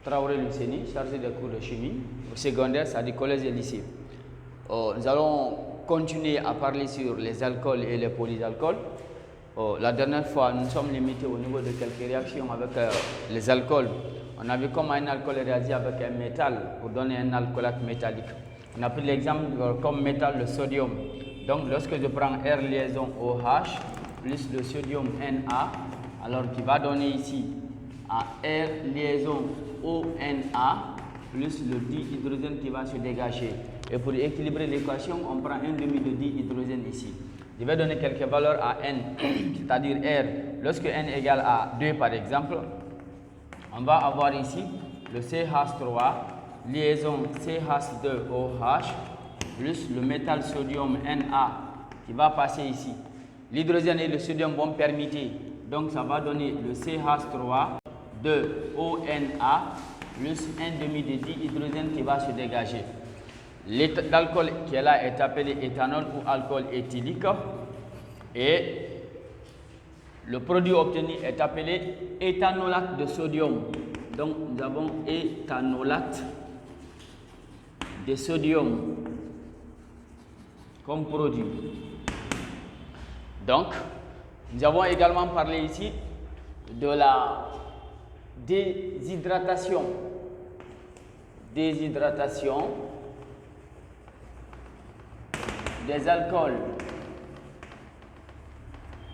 Traoré Luceni, chargé des cours de chimie, au secondaire, ça dit collège et lycée. Nous allons continuer à parler sur les alcools et les polyalcools. La dernière fois, nous sommes limités au niveau de quelques réactions avec les alcools. On a vu comment un alcool réagit avec un métal pour donner un alcoolate métallique. On a pris l'exemple comme métal le sodium. Donc, lorsque je prends R liaison OH plus le sodium Na, alors qui va donner ici à R liaison ONa plus le dihydrogène qui va se dégager. Et pour équilibrer l'équation, on prend un demi de dihydrogène ici. Je vais donner quelques valeurs à N, c'est-à-dire R. Lorsque N égale à 2 par exemple, on va avoir ici le CH3 liaison CH2OH plus le métal sodium Na qui va passer ici. L'hydrogène et le sodium vont permuter, donc ça va donner le CH3 de ONa plus un demi de dihydrogène qui va se dégager. L'alcool qui est là est appelé éthanol ou alcool éthylique et le produit obtenu est appelé éthanolate de sodium. Donc nous avons éthanolate de sodium comme produit. Donc nous avons également parlé ici de la déshydratation des alcools.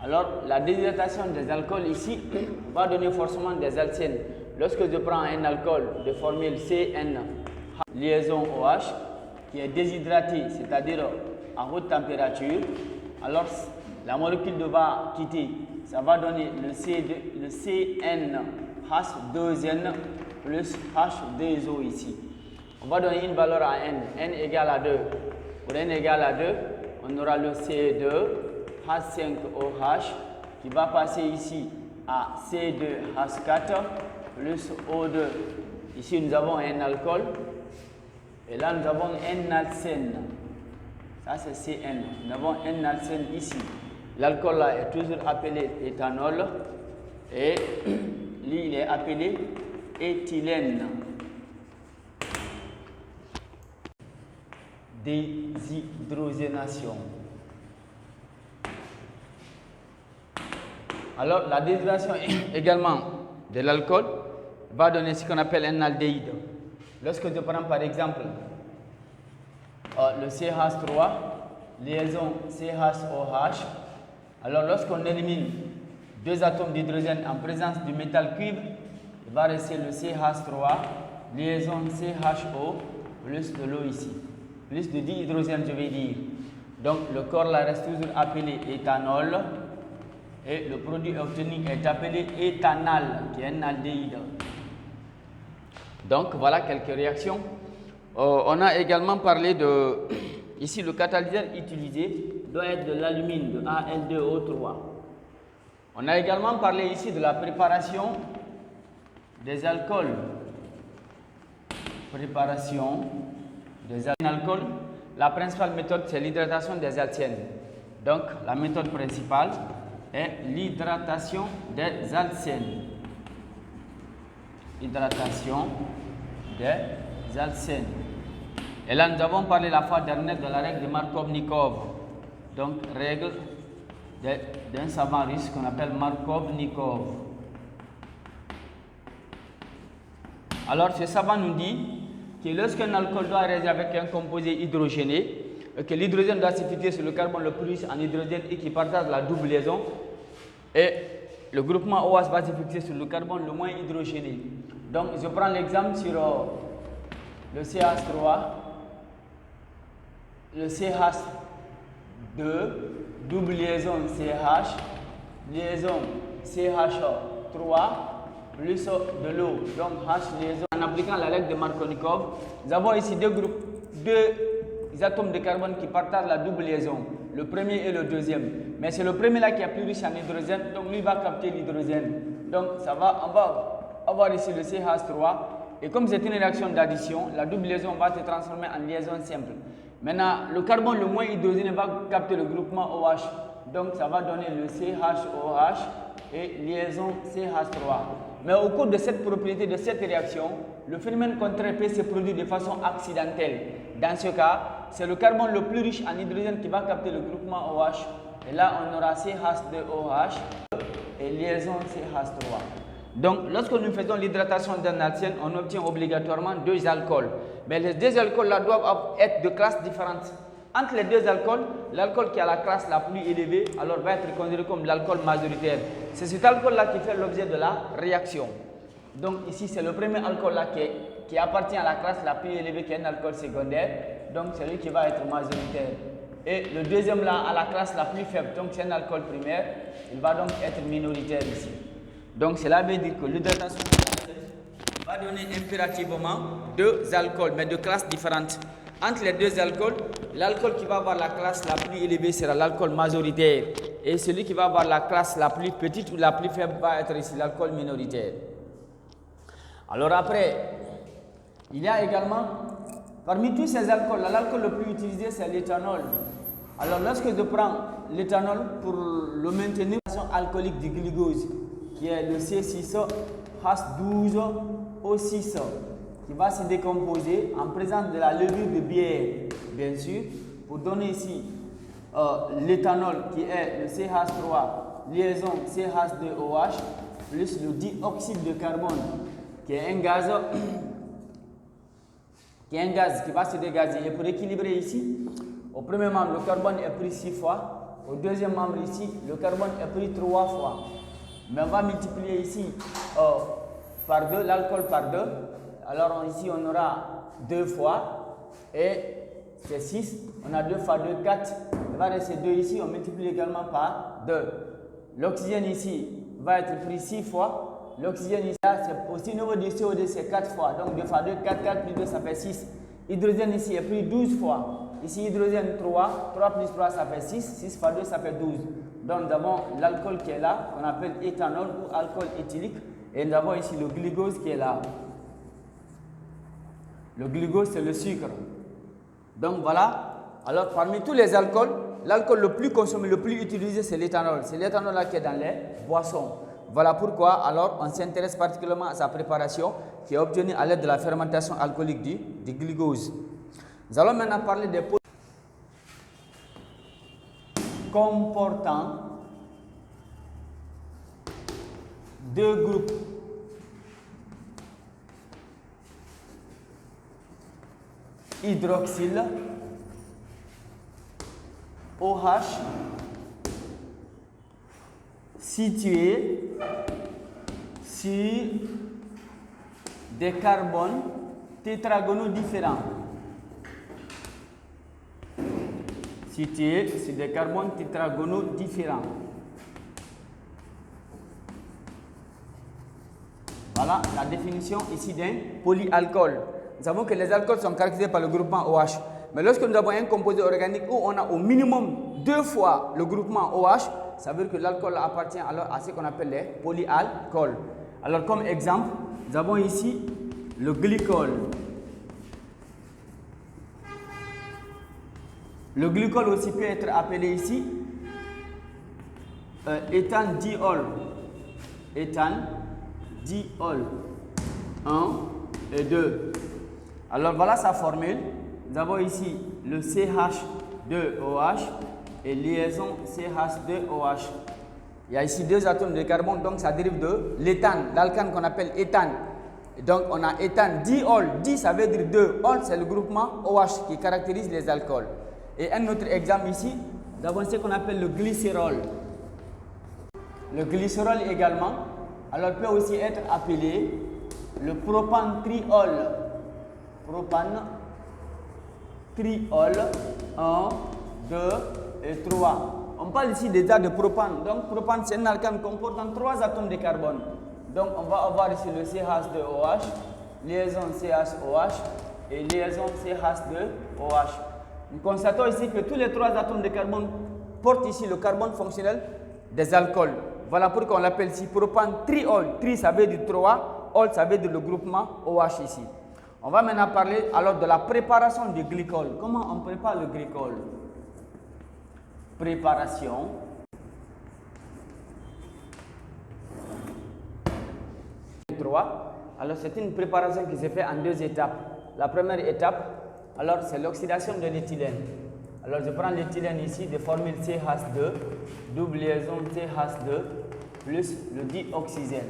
Alors, la déshydratation des alcools ici va donner forcément des alcènes. Lorsque je prends un alcool de formule CN liaison OH qui est déshydraté, c'est-à-dire à haute température, alors la molécule va quitter. Ça va donner le CnH2n plus H2O ici. On va donner une valeur à N. N égale à 2. Pour N égale à 2, on aura le C2H5OH qui va passer ici à C2H4 plus O2. Ici, nous avons un alcool. Et là, nous avons un alcène. Ça, c'est Cn. Nous avons un alcène ici. L'alcool là est toujours appelé éthanol. Et lui, il est appelé éthylène. Déshydrogénation. Alors, la déshydratation également de l'alcool va donner ce qu'on appelle un aldéhyde. Lorsque je prends par exemple le CH3, liaison CHOH, alors lorsqu'on élimine deux atomes d'hydrogène en présence du métal cuivre, il va rester le CH3, liaison CHO, plus de l'eau ici. Plus de dihydrogène, je vais dire. Donc, le corps là reste toujours appelé éthanol. Et le produit obtenu est appelé éthanal, qui est un aldéhyde. Donc, voilà quelques réactions. On a également parlé de... Ici, le catalyseur utilisé doit être de l'alumine, de Al2O3. On a également parlé ici de la préparation des alcools. Préparation des alcools. La principale méthode, c'est l'hydratation des alcènes. Donc, la méthode principale est l'hydratation des alcènes. Hydratation des alcènes. Et là, nous avons parlé la fois dernière de la règle de Markov-Nikov. Donc, règle d'un savant russe qu'on appelle Markov-Nikov. Alors, ce savant nous dit que lorsqu'un alcool doit réagir avec un composé hydrogéné, que l'hydrogène doit se fixer sur le carbone le plus riche en hydrogène et qui partage la double liaison, et le groupement OH va se fixer sur le carbone le moins hydrogéné. Donc, je prends l'exemple sur le CH3, le CH2, double liaison CH, liaison CH3, plus de l'eau, donc H liaison. En appliquant la règle de Markov-Nikov, nous avons ici deux atomes de carbone qui partagent la double liaison, le premier et le deuxième. Mais c'est le premier là qui est plus riche en hydrogène, donc lui va capter l'hydrogène. Donc on va avoir ici le CH3, et comme c'est une réaction d'addition, la double liaison va se transformer en liaison simple. Maintenant, le carbone le moins hydrogéné va capter le groupement OH, donc ça va donner le CHOH et liaison CH3. Mais au cours de cette propriété, de cette réaction, le phénomène contraire peut se produire de façon accidentelle. Dans ce cas, c'est le carbone le plus riche en hydrogène qui va capter le groupement OH. Et là, on aura CH2OH et liaison CH3. Donc, lorsque nous faisons l'hydratation d'un alcène, on obtient obligatoirement 2 alcools. Mais les 2 alcools-là doivent être de classes différentes. Entre les 2 alcools, l'alcool qui a la classe la plus élevée, alors va être considéré comme l'alcool majoritaire. C'est cet alcool-là qui fait l'objet de la réaction. Donc ici, c'est le premier alcool-là qui appartient à la classe la plus élevée, qui est un alcool secondaire. Donc c'est lui qui va être majoritaire. Et le deuxième là, à la classe la plus faible, donc c'est un alcool primaire, il va donc être minoritaire ici. Donc cela veut dire que l'hydratation va donner impérativement 2 alcools, mais de classes différentes. Entre les 2 alcools, l'alcool qui va avoir la classe la plus élevée sera l'alcool majoritaire. Et celui qui va avoir la classe la plus petite ou la plus faible va être ici l'alcool minoritaire. Alors après, il y a également, parmi tous ces alcools, l'alcool le plus utilisé c'est l'éthanol. Alors lorsque je prends l'éthanol pour le maintenir, la formation alcoolique du glucose, qui est le C6H12O6, qui va se décomposer en présence de la levure de bière, bien sûr, pour donner ici l'éthanol qui est le CH3, liaison CH2OH, plus le dioxyde de carbone, qui est un gaz qui va se dégazer. Et pour équilibrer ici, au premier membre, le carbone est pris 6 fois. Au deuxième membre ici, le carbone est pris 3 fois. Mais on va multiplier ici par 2, l'alcool par 2. Alors ici, on aura 2 fois. Et c'est 6. On a 2 fois 2, 4. Il va rester 2 ici. On multiplie également par 2. L'oxygène ici va être pris 6 fois. L'oxygène ici, c'est aussi au niveau du CO2, c'est 4 fois. Donc 2 fois 2, 4, 4 plus 2, ça fait 6. Hydrogène ici est pris 12 fois. Ici, hydrogène 3. 3 plus 3, ça fait 6. 6 fois 2, ça fait 12. Donc nous avons l'alcool qui est là, qu'on appelle éthanol ou alcool éthylique. Et nous avons ici le glucose qui est là. Le glucose, c'est le sucre. Donc voilà. Alors parmi tous les alcools, l'alcool le plus consommé, le plus utilisé, c'est l'éthanol. C'est l'éthanol là qui est dans les boissons. Voilà pourquoi alors on s'intéresse particulièrement à sa préparation qui est obtenue à l'aide de la fermentation alcoolique du glucose. Nous allons maintenant parler des comportant 2 groupes hydroxyle OH situés sur des carbones tétragonaux différents. Situés sur des carbones tétragonaux différents. Voilà la définition ici d'un polyalcool. Nous savons que les alcools sont caractérisés par le groupement OH. Mais lorsque nous avons un composé organique où on a au minimum 2 fois le groupement OH, ça veut dire que l'alcool appartient alors à ce qu'on appelle les polyalcools. Alors comme exemple, nous avons ici le glycol. Le glycol aussi peut être appelé ici éthandiol. Éthandiol 1 et 2. Alors voilà sa formule. Nous avons ici le CH2OH et liaison CH2OH. Il y a ici 2 atomes de carbone, donc ça dérive de l'éthane, l'alcane qu'on appelle éthane. Donc on a éthandiol, di ça veut dire 2, ol c'est le groupement OH qui caractérise les alcools. Et un autre exemple ici, nous avons ce qu'on appelle le glycérol. Le glycérol également, alors peut aussi être appelé le propantriol. Propantriol 1, 2 et 3. On parle ici déjà de propane. Donc propane c'est un alcane comportant 3 atomes de carbone. Donc on va avoir ici le CH2OH, liaison CHOH et liaison CH2OH. Nous constatons ici que tous les 3 atomes de carbone portent ici le carbone fonctionnel des alcools. Voilà pourquoi on l'appelle ici propantriol. Tri ça veut dire 3, ol ça veut dire le groupement OH ici. On va maintenant parler alors de la préparation du glycol. Comment on prépare le glycol? Préparation 3. Alors c'est une préparation qui se fait en 2 étapes. La première étape, alors c'est l'oxydation de l'éthylène. Alors je prends l'éthylène ici de formule CH2, double liaison CH2 plus le dioxygène.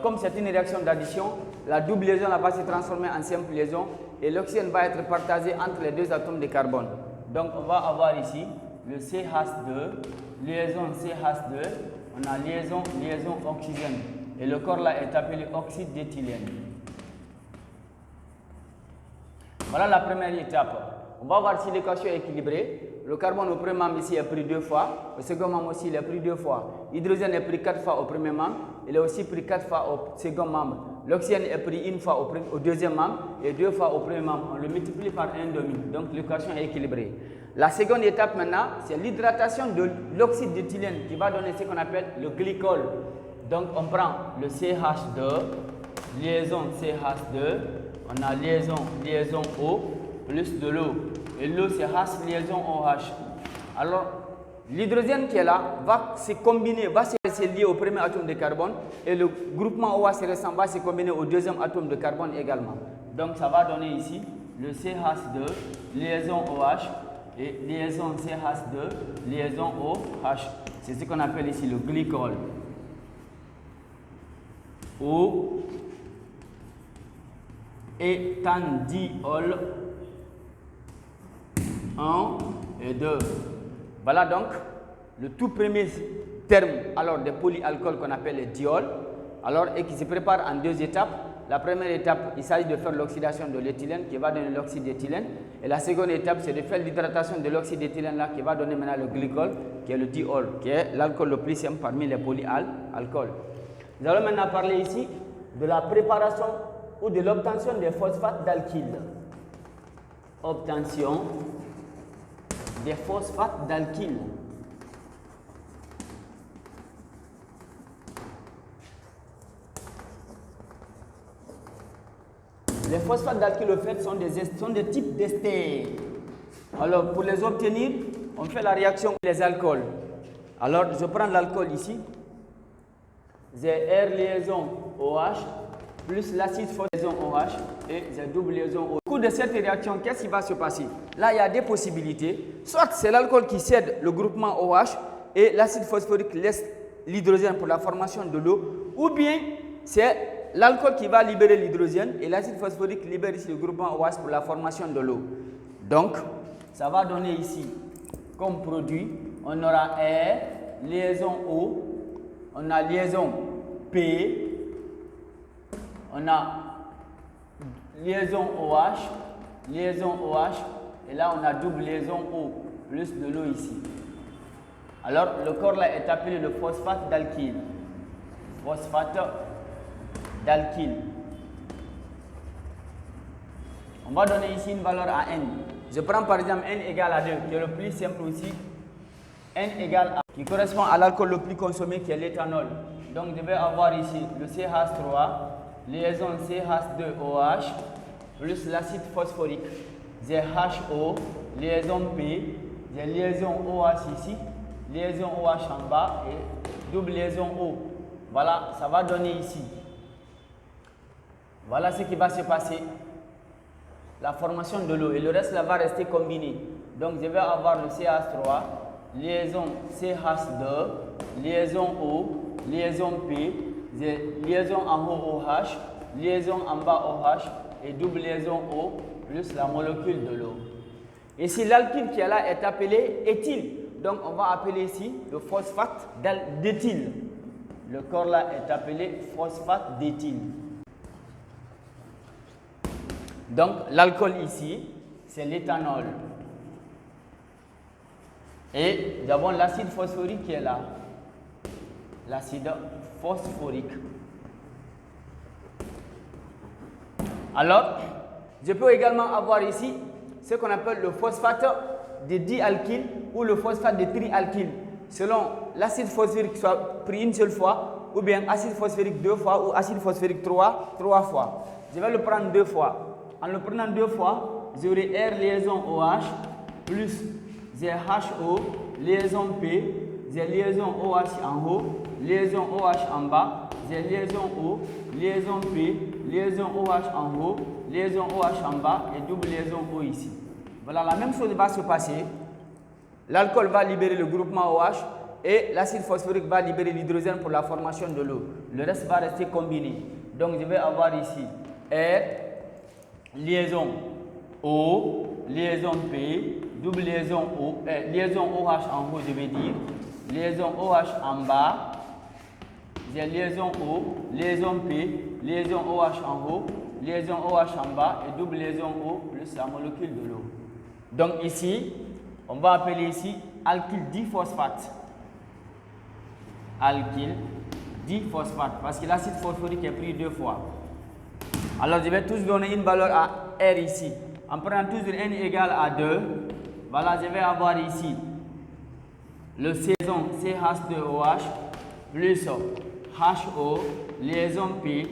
Comme c'est une réaction d'addition, la double liaison va se transformer en simple liaison et l'oxygène va être partagé entre les 2 atomes de carbone. Donc on va avoir ici le CH2, liaison CH2, on a liaison oxygène. Et le corps là est appelé oxyde d'éthylène. Voilà la première étape. On va voir si l'équation est équilibrée. Le carbone au premier membre ici est pris 2 fois. Au second membre aussi il est pris 2 fois. L'hydrogène est pris 4 fois au premier membre. Il est aussi pris 4 fois au second membre. L'oxygène est pris 1 fois au deuxième membre et 2 fois au premier membre. On le multiplie par 1,5. Donc l'équation est équilibrée. La seconde étape maintenant, c'est l'hydratation de l'oxyde d'éthylène qui va donner ce qu'on appelle le glycol. Donc on prend le CH2, liaison CH2, on a liaison O plus de l'eau. Et l'eau c'est H liaison OH. Alors l'hydrogène qui est là va se combiner, va se lier au premier atome de carbone et le groupement OH restant va se combiner au deuxième atome de carbone également. Donc ça va donner ici le CH2, liaison OH et liaison CH2, liaison OH. C'est ce qu'on appelle ici le glycol. Ou éthandiol 1 et 2. Voilà donc le tout premier terme alors des polyalcools qu'on appelle les diols, alors et qui se prépare en 2 étapes. La première étape, il s'agit de faire l'oxydation de l'éthylène qui va donner l'oxyde d'éthylène. Et la seconde étape, c'est de faire l'hydratation de l'oxyde d'éthylène là qui va donner maintenant le glycol, qui est le diol, qui est l'alcool le plus simple parmi les polyalcools. Nous allons maintenant parler ici de la préparation ou de l'obtention des phosphates d'alkyle. Obtention des phosphates d'alkyle. Les phosphates d'alkyle au fait sont des types d'esters. Alors pour les obtenir, on fait la réaction avec les alcools. Alors je prends l'alcool ici. J'ai R liaison OH plus l'acide phosphorique liaison OH et j'ai double liaison OH. Au cours de cette réaction, qu'est-ce qui va se passer? Là, il y a des possibilités. Soit c'est l'alcool qui cède le groupement OH et l'acide phosphorique laisse l'hydrogène pour la formation de l'eau, ou bien c'est l'alcool qui va libérer l'hydrogène et l'acide phosphorique libère ici le groupement OH pour la formation de l'eau. Donc, ça va donner ici comme produit, on aura R, liaison O, on a liaison P, on a liaison OH, et là on a double liaison O, plus de l'eau ici. Alors le corps là est appelé le phosphate d'alkyle. Phosphate d'alkyle. On va donner ici une valeur à N. Je prends par exemple N égale à 2, qui est le plus simple aussi. N égale à, qui correspond à l'alcool le plus consommé, qui est l'éthanol. Donc je vais avoir ici le CH3, liaison CH2OH, plus l'acide phosphorique. J'ai HO, liaison P, j'ai liaison OH ici, liaison OH en bas et double liaison O. Voilà, ça va donner ici. Voilà ce qui va se passer. La formation de l'eau et le reste là va rester combiné. Donc je vais avoir le CH3, liaison CH2, liaison O, liaison P, liaison en haut OH, liaison en bas OH et double liaison O plus la molécule de l'eau. Ici l'alkyle qui est là est appelé éthyle. Donc on va appeler ici le phosphate d'éthyle. Le corps là est appelé phosphate d'éthyle. Donc l'alcool ici, c'est l'éthanol. Et nous avons l'acide phosphorique qui est là. L'acide phosphorique. Alors, je peux également avoir ici ce qu'on appelle le phosphate de dialkyle ou le phosphate de trialkyle. Selon l'acide phosphorique soit pris une seule fois, ou bien acide phosphorique 2 fois, ou acide phosphorique 3 fois. Je vais le prendre 2 fois. En le prenant 2 fois, j'aurai R liaison OH plus j'ai HO, liaison P, j'ai liaison OH en haut, liaison OH en bas, j'ai liaison O, liaison P, liaison OH en haut, liaison OH en bas et double liaison O ici. Voilà, la même chose va se passer. L'alcool va libérer le groupement OH et l'acide phosphorique va libérer l'hydrogène pour la formation de l'eau. Le reste va rester combiné. Donc je vais avoir ici R, liaison O, liaison P, double liaison O, liaison OH en haut, je vais dire, liaison OH en bas, j'ai liaison O, liaison P, liaison OH en haut, liaison OH en bas et double liaison O plus la molécule de l'eau. Donc ici, on va appeler ici alkyle diphosphate. Alkyle diphosphate parce que l'acide phosphorique est pris 2 fois. Alors je vais toujours donner une valeur à R ici. En prenant toujours N égale à 2, voilà, je vais avoir ici le liaison CH2OH plus HO, liaison P,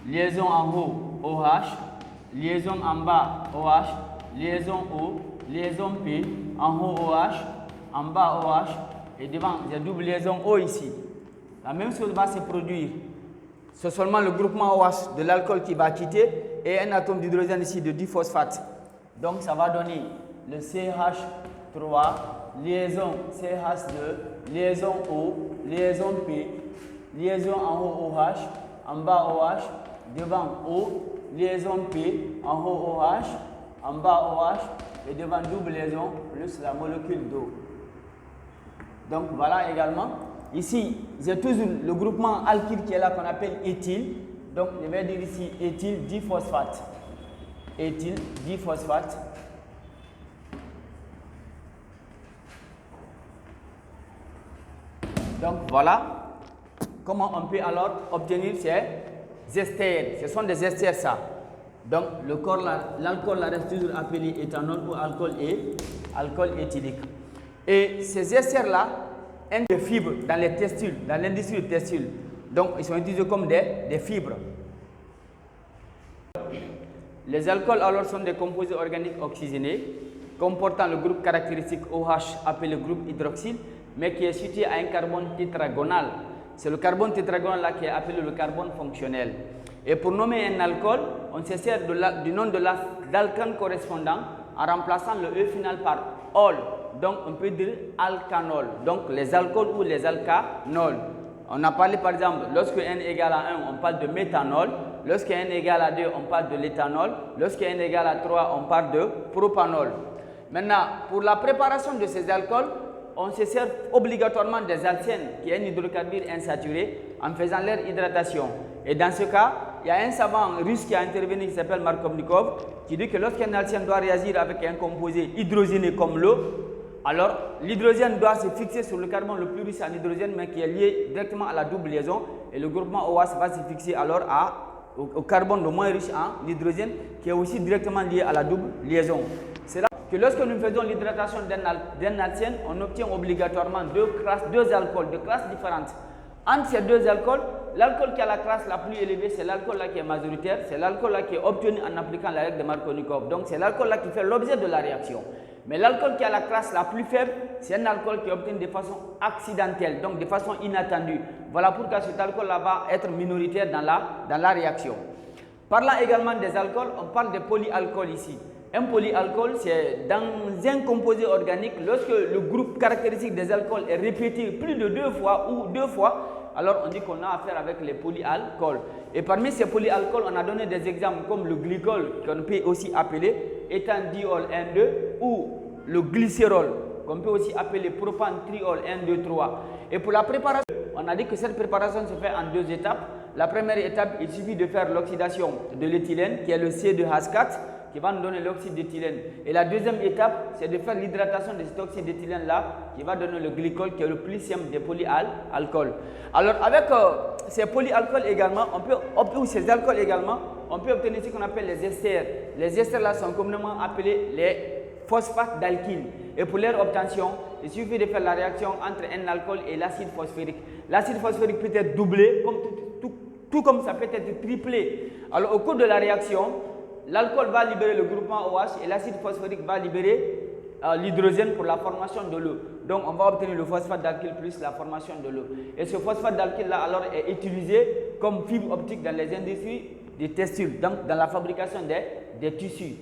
liaison en haut OH, liaison en bas OH, liaison O, liaison P, en haut OH, en bas OH et devant j'ai double liaison O ici. La même chose va se produire. C'est seulement le groupement OH de l'alcool qui va quitter et un atome d'hydrogène ici de diphosphate. Donc ça va donner le CH3, liaison CH2, liaison O, liaison P, liaison en haut OH, en bas OH, devant O, liaison P, en haut OH, en bas OH et devant double liaison plus la molécule d'eau. Donc voilà également. Ici, j'ai toujours le groupement alkyle qui est là qu'on appelle éthyle. Donc je vais dire ici éthyle diphosphate. Éthyle diphosphate. Donc voilà comment on peut alors obtenir ces esters. Ce sont des esters ça. Donc l'alcool reste toujours appelé éthanol ou alcool éthylique. Et ces esters là, des fibres dans les testicules, dans l'industrie du textile. Donc, ils sont utilisés comme des fibres. Les alcools alors sont des composés organiques oxygénés comportant le groupe caractéristique OH appelé groupe hydroxyle, mais qui est situé à un carbone tétragonal. C'est le carbone tétragonal là qui est appelé le carbone fonctionnel. Et pour nommer un alcool, on se sert du nom de l'alcane correspondant en remplaçant le E final par ol. Donc on peut dire alcanol. Donc les alcools ou les alcanols. On a parlé par exemple, lorsque N égale à 1, on parle de méthanol. Lorsque N égale à 2, on parle de l'éthanol. Lorsque N égale à 3, on parle de propanol. Maintenant, pour la préparation de ces alcools, on se sert obligatoirement des alcènes, qui est un hydrocarbure insaturé, en faisant leur hydratation. Et dans ce cas, il y a un savant russe qui a intervenu qui s'appelle Markovnikov, qui dit que lorsqu'un alcène doit réagir avec un composé hydrogéné comme l'eau, alors l'hydrogène doit se fixer sur le carbone le plus riche en hydrogène, mais qui est lié directement à la double liaison, et le groupement OH va se fixer alors au carbone le moins riche en hydrogène, qui est aussi directement lié à la double liaison. C'est là que lorsque nous faisons l'hydratation d'un alcène, on obtient obligatoirement deux alcools de classes différentes. Entre ces deux alcools, l'alcool qui a la classe la plus élevée, c'est l'alcool là qui est majoritaire, c'est l'alcool là qui est obtenu en appliquant la règle de Markovnikov. Donc c'est l'alcool là qui fait l'objet de la réaction. Mais l'alcool qui a la classe la plus faible, c'est un alcool qui est obtenu de façon accidentelle, donc de façon inattendue. Voilà pourquoi cet alcool là va être minoritaire dans la réaction. Parlant également des alcools, on parle de polyalcool ici. Un polyalcool, c'est dans un composé organique, lorsque le groupe caractéristique des alcools est répété plus de 2 fois ou 2 fois, alors on dit qu'on a affaire avec les polyalcools. Et parmi ces polyalcools, on a donné des exemples comme le glycol, qu'on peut aussi appeler éthandiol N2, ou le glycérol, qu'on peut aussi appeler propantriol N2,3. Et pour la préparation, on a dit que cette préparation se fait en 2 étapes. La première étape, il suffit de faire l'oxydation de l'éthylène, qui est le C2H4, qui va nous donner l'oxyde d'éthylène. Et la deuxième étape, c'est de faire l'hydratation de cet oxyde d'éthylène-là, qui va donner le glycol, qui est le plus simple des polyalcools. Alors, avec ces polyalcools également, ou ces alcools également, on peut obtenir ce qu'on appelle les esters. Les esters-là sont communément appelés les phosphates d'alkyle. Et pour leur obtention, il suffit de faire la réaction entre un alcool et l'acide phosphorique. L'acide phosphorique peut être doublé, tout comme ça peut être triplé. Alors, au cours de la réaction, l'alcool va libérer le groupement OH et l'acide phosphorique va libérer l'hydrogène pour la formation de l'eau. Donc, on va obtenir le phosphate d'alkyle plus la formation de l'eau. Et ce phosphate d'alkyle-là, alors, est utilisé comme fibre optique dans les industries des textiles, donc dans la fabrication des tissus.